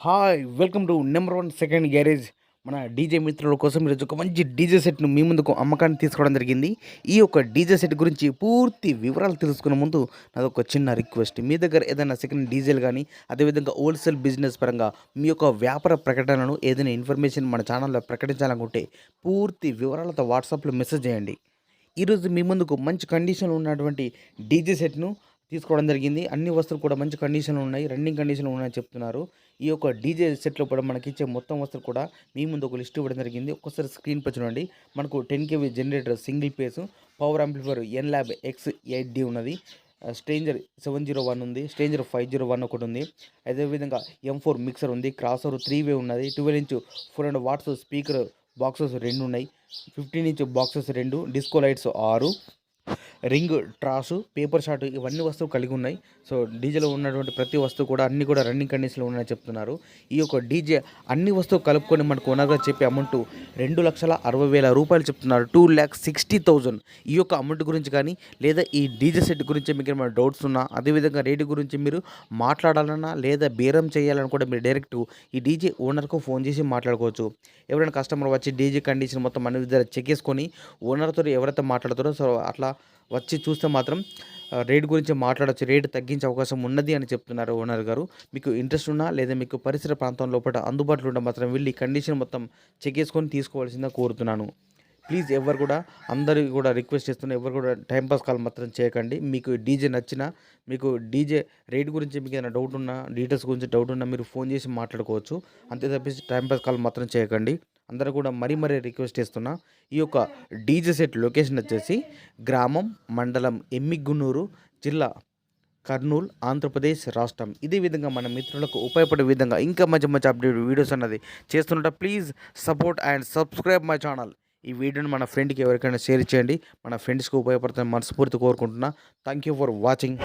Hi welcome to number 1 second garage. మన DJ మిత్రుల కోసం ఈరోజు ఒక మంచి డీజే సెట్ను మీ ముందుకు అమ్మకానికి తీసుకోవడం జరిగింది. ఈ యొక్క డీజే సెట్ గురించి పూర్తి వివరాలు తెలుసుకునే ముందు నాదొక చిన్న రిక్వెస్ట్. మీ దగ్గర ఏదైనా సెకండ్ డీజేలు కానీ అదేవిధంగా హోల్సేల్ బిజినెస్ పరంగా మీ యొక్క వ్యాపార ప్రకటనలను ఏదైనా ఇన్ఫర్మేషన్ మన ఛానల్లో ప్రకటించాలనుకుంటే పూర్తి వివరాలతో వాట్సాప్లో మెసేజ్ చేయండి. ఈరోజు మీ ముందుకు మంచి కండిషన్లో ఉన్నటువంటి డీజే సెట్ను తీసుకోవడం జరిగింది. అన్ని వస్తువులు కూడా మంచి కండిషన్లో ఉన్నాయి, రన్నింగ్ కండిషన్లో ఉన్నాయని చెప్తున్నారు. ఈ యొక్క డీజే సెట్లో కూడా మనకి ఇచ్చే మొత్తం వస్తువులు కూడా మీ ముందు ఒక లిస్ట్ ఇవ్వడం జరిగింది. ఒక్కసారి స్క్రీన్ పై చూడండి. మనకు 10 kV generator single phase, power amplifier ఎన్లాబ్ X8D ఉన్నది, స్ట్రేంజర్ 701 ఉంది, స్ట్రేంజర్ 501 ఒకటి ఉంది. అదేవిధంగా M4 మిక్సర్ ఉంది, క్రాస్ ఓవర్ 3 వే ఉన్నది, 12 ఇంచ్ 400 వాట్స్ స్పీకర్ బాక్సెస్ 2 ఉన్నాయి, 15 inch boxes 2, disco lights 6, ring truss, paper shot ఇవన్నీ వస్తువులు కలిగి ఉన్నాయి. సో డీజేలో ఉన్నటువంటి ప్రతి వస్తువు కూడా అన్నీ కూడా రన్నింగ్ కండిషన్లో ఉన్నాయని చెప్తున్నారు. ఈ యొక్క డీజే అన్ని వస్తువు కలుపుకొని మనకు ఓనర్గా చెప్పే అమౌంట్ 2,60,000 రూపాయలు చెప్తున్నారు. 2,60,000. ఈ యొక్క అమౌంట్ గురించి కానీ లేదా ఈ డీజే సెట్ గురించి మీకు ఏమైనా డౌట్స్ ఉన్నా, అదేవిధంగా రేటు గురించి మీరు మాట్లాడాలన్నా లేదా బేరం చేయాలని కూడా మీరు డైరెక్ట్ ఈ డీజే ఓనర్కు ఫోన్ చేసి మాట్లాడుకోవచ్చు. ఎవరైనా కస్టమర్ వచ్చి డీజే కండిషన్ మొత్తం అన్ని విధాలు చెక్ చేసుకొని ఓనర్తో ఎవరైతే మాట్లాడతారో సో అట్లా వచ్చి చూస్తే మాత్రం రేట్ గురించి మాట్లాడవచ్చు, రేటు తగ్గించే అవకాశం ఉన్నది అని చెప్తున్నారు ఓనర్ గారు. మీకు ఇంట్రెస్ట్ ఉన్నా లేదా మీకు పరిసర ప్రాంతం లోపల అందుబాటులో ఉంటే మాత్రం వెళ్ళి కండిషన్ మొత్తం చెక్ చేసుకొని తీసుకోవాల్సిందిగా కోరుతున్నాను. ప్లీజ్ ఎవరు కూడా అందరికీ కూడా రిక్వెస్ట్ చేస్తున్నా, ఎవరు కూడా టైంపాస్ కాల్ మాత్రం చేయకండి. మీకు డీజే నచ్చినా, మీకు డీజే రేట్ గురించి మీకు ఏదైనా డౌట్ ఉన్నా, డీటెయిల్స్ గురించి డౌట్ ఉన్నా మీరు ఫోన్ చేసి మాట్లాడుకోవచ్చు. అంతే తప్పించి టైంపాస్ కాల్ మాత్రం చేయకండి. అందరూ కూడా మరీ రిక్వెస్ట్ చేస్తున్నా. ఈ యొక్క డీజే సెట్ లొకేషన్ వచ్చేసి గ్రామం, మండలం ఎమ్మిగున్నూరు, జిల్లా కర్నూలు, ఆంధ్రప్రదేశ్ రాష్ట్రం. ఇదే విధంగా మన మిత్రులకు ఉపయోగపడే విధంగా ఇంకా మంచి అప్డేట్ వీడియోస్ అన్నది చేస్తుంటా. Please support and subscribe my channel. ఈ వీడియోని మన ఫ్రెండ్కి ఎవరికైనా షేర్ చేయండి. మన ఫ్రెండ్స్కి ఉపయోగపడుతుందని మనస్ఫూర్తి కోరుకుంటున్నా. Thank you for watching.